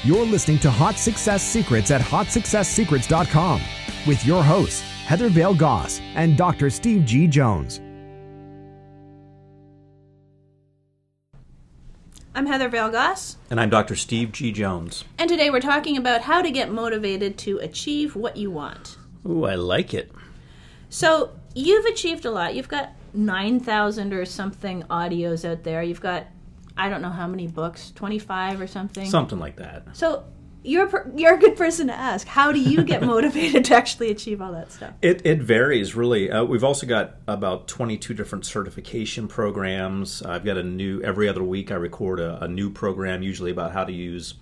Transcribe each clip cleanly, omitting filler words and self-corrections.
You're listening to Hot Success Secrets at HotSuccessSecrets.com with your hosts, Heather Vale Goss and Dr. Steve G. Jones. I'm Heather Vale Goss. And I'm Dr. Steve G. Jones. And today we're talking about how to get motivated to achieve what you want. Ooh, I like it. So, you've achieved a lot. You've got 9,000 or something audios out there. You've got, I don't know how many books, 25 or something? Something like that. So, you're a good person to ask. How do you get motivated to actually achieve all that stuff? It varies, really. We've also got about 22 different certification programs. I've got every other week I record a new program, usually about how to use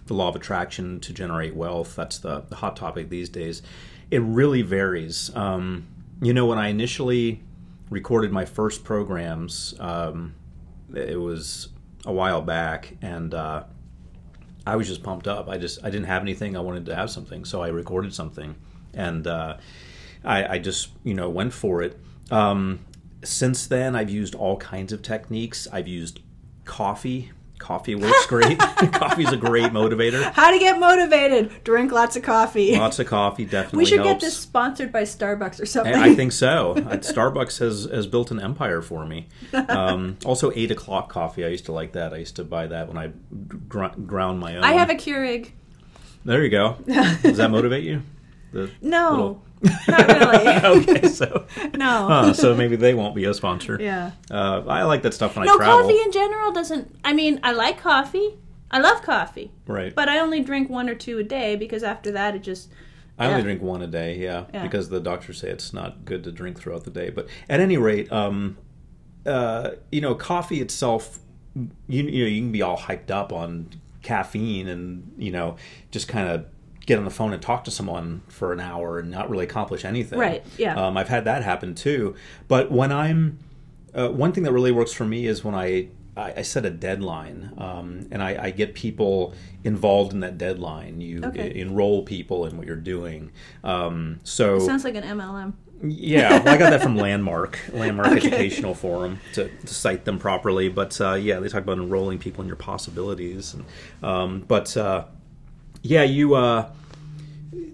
the law of attraction to generate wealth. That's the hot topic these days. It really varies. When I initially recorded my first programs, it was a while back, and I was just pumped up. I didn't have anything. I wanted to have something, so I recorded something, and I just went for it. Since then, I've used all kinds of techniques. I've used coffee. Coffee works great. Coffee's a great motivator. How to get motivated? Drink lots of coffee. Lots of coffee definitely We should helps. get this sponsored by Starbucks or something. I think so. Starbucks has built an empire for me. Also, 8 o'clock coffee. I used to like that. I used to buy that when I ground my own. I have a Keurig. There you go. Does that motivate you? No, not really. Okay, so no. So maybe they won't be a sponsor. Yeah. I like that stuff when I travel. No, coffee in general doesn't. I mean, I like coffee. I love coffee. Right. But I only drink 1 or 2 a day because after that it just. I only drink 1 a day. Yeah, because the doctors say it's not good to drink throughout the day. But at any rate, coffee itself, you can be all hyped up on caffeine and just kind of get on the phone and talk to someone for an hour and not really accomplish anything. Right, yeah. I've had that happen too. But when I'm, one thing that really works for me is when I set a deadline, and I get people involved in that deadline. You enroll people in what you're doing. It sounds like an MLM. Yeah, well, I got that from Landmark Educational Forum to cite them properly. But they talk about enrolling people in your possibilities.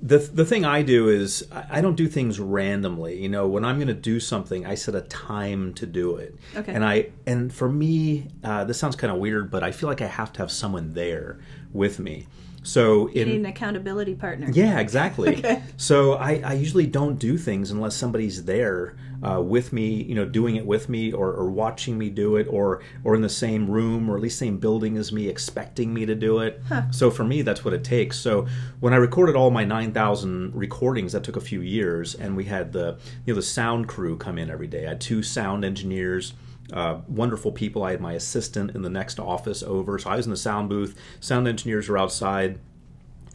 The thing I do is I don't do things randomly. When I'm going to do something, I set a time to do it. Okay. And for me, this sounds kind of weird, but I feel like I have to have someone there with me. So you need an accountability partner. Yeah, exactly. Okay. So I usually don't do things unless somebody's there with me, doing it with me or watching me do it or in the same room or at least same building as me, expecting me to do it. Huh. So for me, that's what it takes. So when I recorded all my 9,000 recordings, that took a few years, and we had the sound crew come in every day. I had 2 sound engineers. Wonderful people. I had my assistant in the next office over. So I was in the sound booth. Sound engineers were outside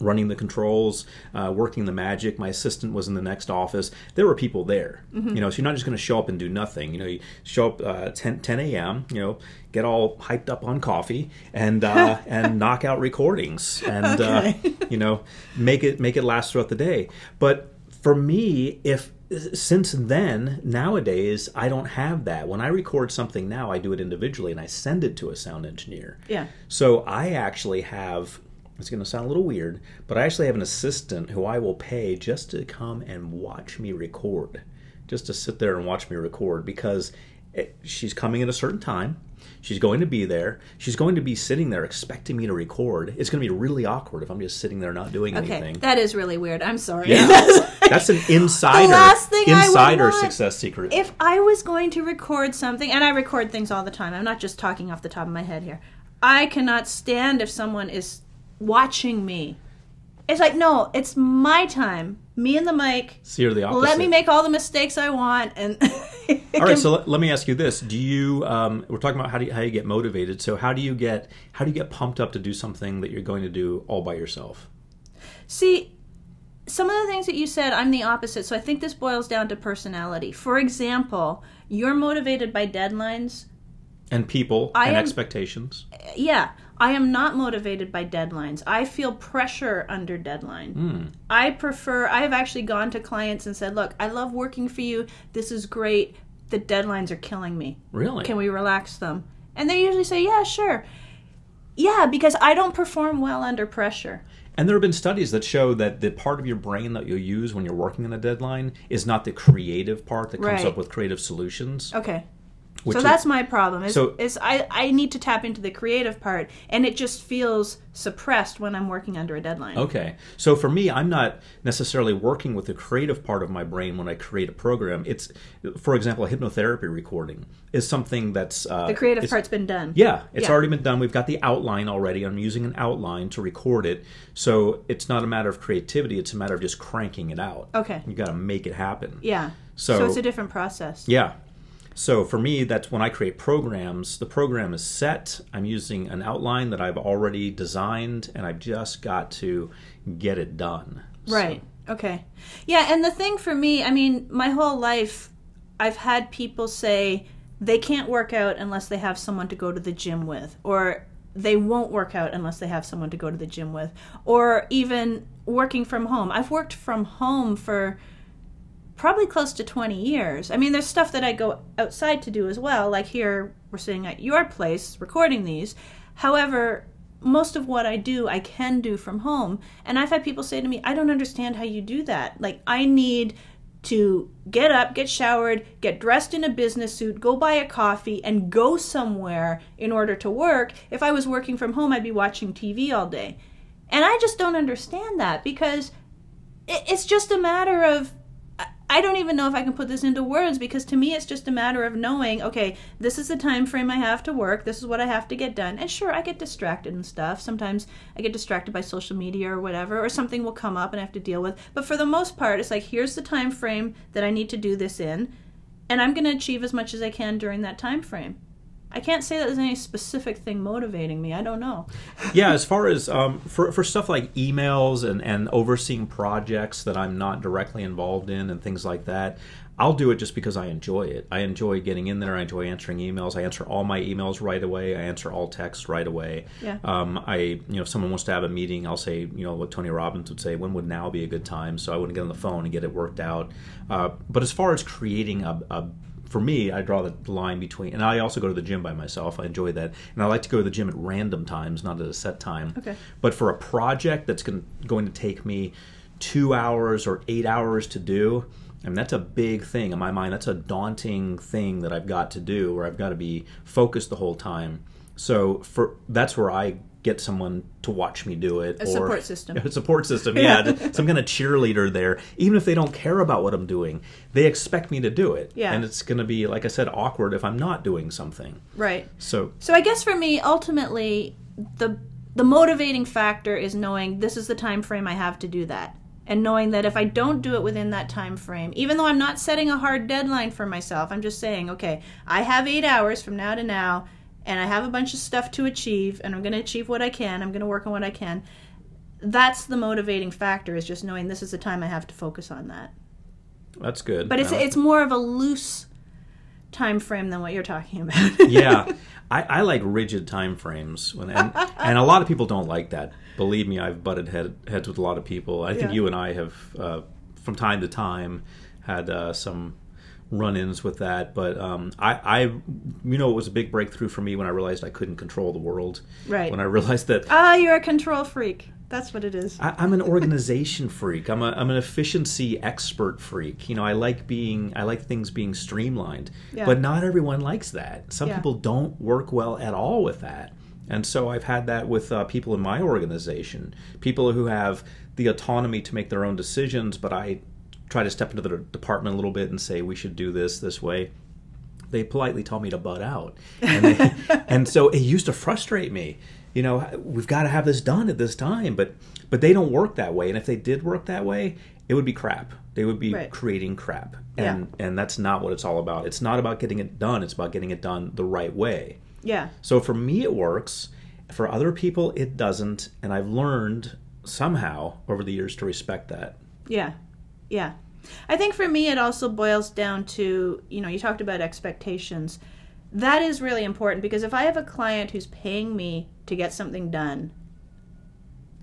running the controls, working the magic. My assistant was in the next office. There were people there. Mm-hmm. So you're not just going to show up and do nothing. You show up 10 a.m., get all hyped up on coffee and and knock out recordings and make it last throughout the day. But for me, since then, nowadays, I don't have that. When I record something now, I do it individually and I send it to a sound engineer. Yeah. So I actually have, it's going to sound a little weird, but I actually have an assistant who I will pay just to come and watch me record. Just to sit there and watch me record, because she's coming at a certain time. She's going to be there. She's going to be sitting there expecting me to record. It's going to be really awkward if I'm just sitting there not doing anything. Okay, that is really weird. I'm sorry. Yeah. That's an insider success secret. If I was going to record something, and I record things all the time, I'm not just talking off the top of my head here. I cannot stand if someone is watching me. It's like, no, it's my time. Me and the mic. So you're the opposite. Let me make all the mistakes I want. And all right, so let me ask you this: do you? We're talking about how you get motivated. So how do you get pumped up to do something that you're going to do all by yourself? See, some of the things that you said, I'm the opposite. So I think this boils down to personality. For example, you're motivated by deadlines. And people and expectations. Yeah. I am not motivated by deadlines. I feel pressure under deadline. I have actually gone to clients and said, look, I love working for you. This is great. The deadlines are killing me. Really? Can we relax them? And they usually say, yeah, sure. Yeah, because I don't perform well under pressure. And there have been studies that show that the part of your brain that you'll use when you're working on a deadline is not the creative part that comes Right. up with creative solutions. Okay. Which So is- that's my problem. So- I need to tap into the creative part, and it just feels suppressed when I'm working under a deadline. Okay. So for me, I'm not necessarily working with the creative part of my brain when I create a program. It's, for example, a hypnotherapy recording is something that's... The creative part's been done. Yeah, it's Yeah. already been done. We've got the outline already. I'm using an outline to record it. So it's not a matter of creativity. It's a matter of just cranking it out. Okay. You got to make it happen. Yeah. So it's a different process. Yeah. So for me, that's when I create programs, the program is set. I'm using an outline that I've already designed, and I've just got to get it done. Right. Okay. Yeah, and the thing for me, I mean, my whole life, I've had people say they can't work out unless they have someone to go to the gym with, or they won't work out unless they have someone to go to the gym with, or even working from home. I've worked from home for probably close to 20 years. I mean, there's stuff that I go outside to do as well, like here we're sitting at your place recording these. However, most of what I do, I can do from home. And I've had people say to me, I don't understand how you do that. Like, I need to get up, get showered, get dressed in a business suit, go buy a coffee, and go somewhere in order to work. If I was working from home, I'd be watching TV all day. And I just don't understand that, because it's just a matter of, I don't even know if I can put this into words, because to me it's just a matter of knowing, okay, this is the time frame I have to work, this is what I have to get done. And sure, I get distracted and stuff. Sometimes I get distracted by social media or whatever, or something will come up and I have to deal with. But for the most part, it's like, here's the time frame that I need to do this in, and I'm going to achieve as much as I can during that time frame. I can't say that there's any specific thing motivating me. I don't know. Yeah, as far as for stuff like emails and overseeing projects that I'm not directly involved in and things like that, I'll do it just because I enjoy it. I enjoy getting in there. I enjoy answering emails. I answer all my emails right away. I answer all texts right away. Yeah. If someone wants to have a meeting, I'll say, what Tony Robbins would say, when would now be a good time? So I wouldn't get on the phone and get it worked out. But as far as creating for me, I draw the line between, and I also go to the gym by myself. I enjoy that. And I like to go to the gym at random times, not at a set time. Okay. But for a project that's going to take me 2 hours or 8 hours to do, I mean, that's a big thing in my mind. That's a daunting thing that I've got to do, where I've got to be focused the whole time. So that's where I get someone to watch me do it. A support system. A support system, yeah. Some kind of cheerleader there. Even if they don't care about what I'm doing, they expect me to do it. Yeah. And it's going to be, like I said, awkward if I'm not doing something. Right. So I guess for me, ultimately, the motivating factor is knowing this is the time frame I have to do that. And knowing that if I don't do it within that time frame, even though I'm not setting a hard deadline for myself, I'm just saying, okay, I have 8 hours from now to now, and I have a bunch of stuff to achieve, and I'm going to achieve what I can. I'm going to work on what I can. That's the motivating factor, is just knowing this is the time I have to focus on that. that's good. But it's more of a loose time frame than what you're talking about. Yeah. I like rigid time frames, and a lot of people don't like that. Believe me, I've butted heads with a lot of people. I think Yeah. you and I have, from time to time, had some run-ins with that. But it was a big breakthrough for me when I realized I couldn't control the world. Right. When I realized that You're a control freak. That's what it is. I'm an organization freak. I'm an efficiency expert freak. I like things being streamlined. Yeah. But not everyone likes that. Some Yeah. people don't work well at all with that. And so I've had that with people in my organization, people who have the autonomy to make their own decisions, but I try to step into the department a little bit and say, we should do this way. They politely tell me to butt out. And so it used to frustrate me. We've got to have this done at this time, but they don't work that way. And if they did work that way, it would be crap. They would be Right. creating crap. Yeah. And that's not what it's all about. It's not about getting it done. It's about getting it done the right way. Yeah. So for me, it works. For other people, it doesn't. And I've learned somehow over the years to respect that. Yeah. Yeah. I think for me, it also boils down to, you talked about expectations. That is really important, because if I have a client who's paying me to get something done,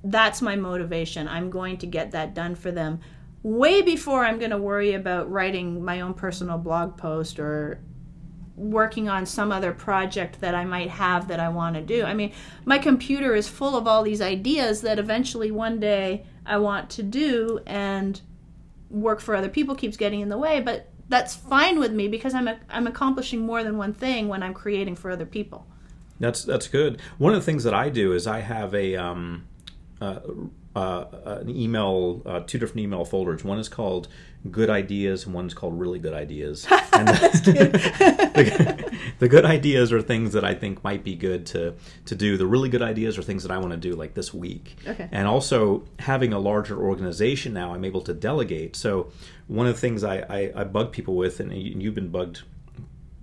that's my motivation. I'm going to get that done for them way before I'm going to worry about writing my own personal blog post or working on some other project that I might have that I want to do. I mean, my computer is full of all these ideas that eventually one day I want to do, and work for other people keeps getting in the way, but that's fine with me because I'm accomplishing more than one thing when I'm creating for other people. That's good. One of the things that I do is I have an email, two different email folders. One is called Good Ideas and one is called Really Good Ideas. And the good ideas are things that I think might be good to do. The really good ideas are things that I want to do like this week. Okay. And also having a larger organization now, I'm able to delegate. So one of the things I bug people with, and you've been bugged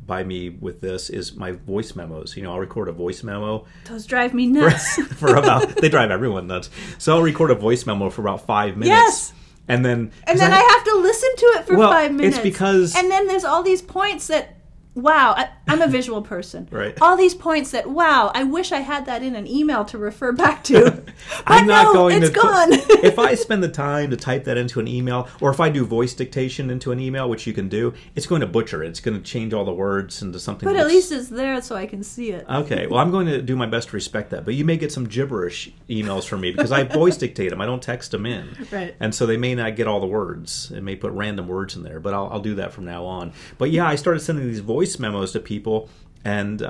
by me with this, is my voice memos. I'll record a voice memo. Those drive me nuts. They drive everyone nuts. So I'll record a voice memo for about 5 minutes. Yes. And then I have to listen to it for 5 minutes. It's because... And then there's all these points that, wow, I'm a visual person. Right. All these points that, wow, I wish I had that in an email to refer back to. I'm not going it's to... gone. If I spend the time to type that into an email, or if I do voice dictation into an email, which you can do, it's going to butcher it. It's going to change all the words into something But at least it's there so I can see it. Okay, well, I'm going to do my best to respect that. But you may get some gibberish emails from me because I voice dictate them. I don't text them in. Right. And so they may not get all the words. It may put random words in there, but I'll do that from now on. But yeah, I started sending these voice memos to people, and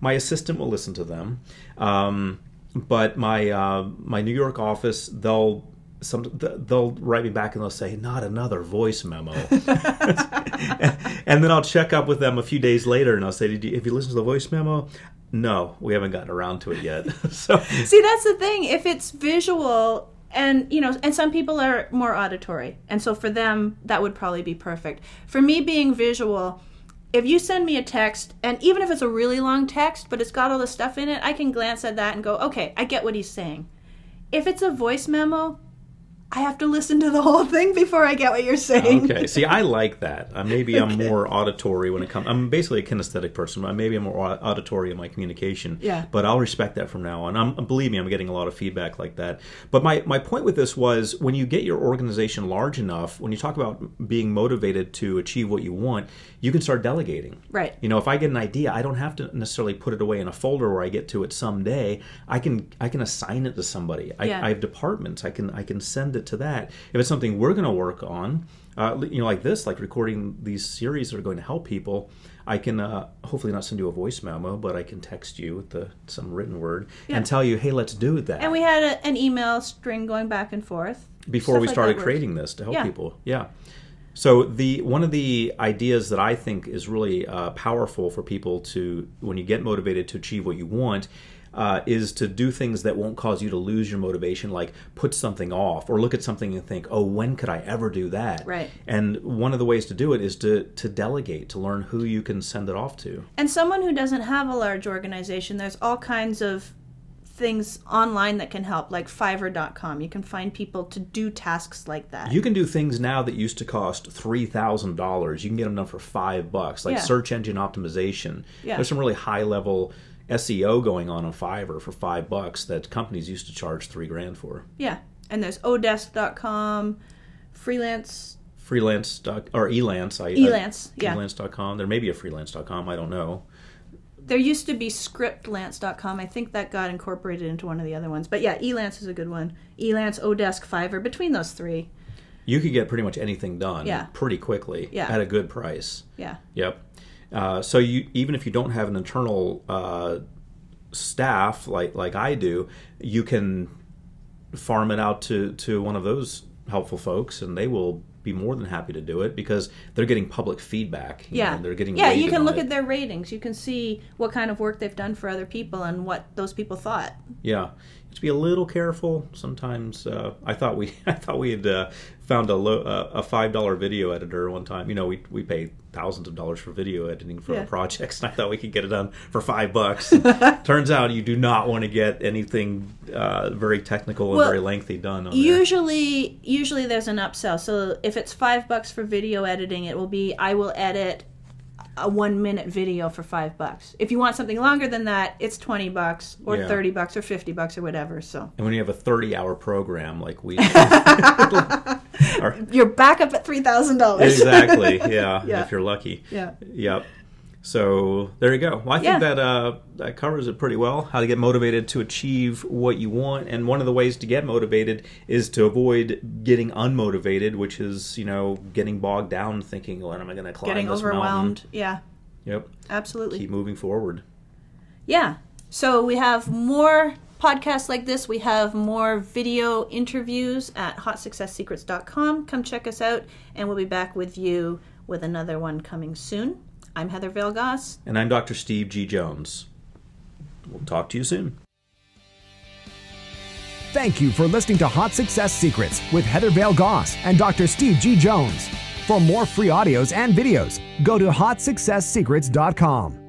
my assistant will listen to them. But my New York office, they'll write me back and they'll say, not another voice memo. And then I'll check up with them a few days later and I'll say, have you listened to the voice memo? No, we haven't gotten around to it yet. So see, that's the thing. If it's visual, and and some people are more auditory, and so for them that would probably be perfect. For me, being visual, if you send me a text, and even if it's a really long text, but it's got all the stuff in it, I can glance at that and go, okay, I get what he's saying. If it's a voice memo, I have to listen to the whole thing before I get what you're saying. Okay. See, I like that. Maybe I'm more auditory when it comes... I'm basically a kinesthetic person. Maybe I'm more auditory in my communication. Yeah. But I'll respect that from now on. Believe me, I'm getting a lot of feedback like that. But my point with this was, when you get your organization large enough, when you talk about being motivated to achieve what you want, you can start delegating. Right. If I get an idea, I don't have to necessarily put it away in a folder where I get to it someday. I can assign it to somebody. I have departments. I can send it to that. If it's something we're going to work on, like this, like recording these series that are going to help people, I can hopefully not send you a voice memo, but I can text you with some written word and tell you, hey, let's do that. And we had an email string going back and forth before we started creating this to help people. Yeah. So one of the ideas that I think is really powerful for people to, when you get motivated to achieve what you want, is to do things that won't cause you to lose your motivation, like put something off or look at something and think, oh, when could I ever do that? Right. And one of the ways to do it is to delegate, to learn who you can send it off to. And someone who doesn't have a large organization, there's all kinds of things online that can help, like Fiverr.com. You can find people to do tasks like that. You can do things now that used to cost $3,000. You can get them done for $5, like search engine optimization. Yeah. There's some really high-level SEO going on Fiverr for $5 that companies used to charge $3,000 for. Yeah, and there's Odesk.com, Freelance. Or Elance. Elance, yeah. Elance.com. There may be a Freelance.com. I don't know. There used to be Scriptlance.com. I think that got incorporated into one of the other ones. But yeah, Elance is a good one. Elance, Odesk, Fiverr. Between those three, you could get pretty much anything done pretty quickly at a good price. Yeah. Yep. So even if you don't have an internal staff like I do, you can farm it out to one of those helpful folks, and they will be more than happy to do it because they're getting public feedback. They're getting you can look at their ratings. You can see what kind of work they've done for other people and what those people thought. Yeah. You have to be a little careful. Sometimes I thought we had found a $5 video editor one time. We pay thousands of dollars for video editing for our projects, and I thought we could get it done for $5. Turns out you do not want to get anything very technical and very lengthy done on usually there's an upsell. So if it's $5 for video editing, it will be, I will edit a 1-minute video for $5. If you want something longer than that, it's $20 or $30 or $50 or whatever. So. And when you have a 30-hour program like we, you're back up at $3,000. Exactly. Yeah. If you're lucky. Yeah. Yep. So there you go. Well, I think that covers it pretty well, how to get motivated to achieve what you want. And one of the ways to get motivated is to avoid getting unmotivated, which is, getting bogged down thinking, when am I going to climb this mountain? Getting overwhelmed. Yeah. Yep. Absolutely. Keep moving forward. Yeah. So we have more podcasts like this. We have more video interviews at hotsuccesssecrets.com. Come check us out, and we'll be back with you with another one coming soon. I'm Heather Vale Goss. And I'm Dr. Steve G. Jones. We'll talk to you soon. Thank you for listening to Hot Success Secrets with Heather Vale Goss and Dr. Steve G. Jones. For more free audios and videos, go to hotsuccesssecrets.com.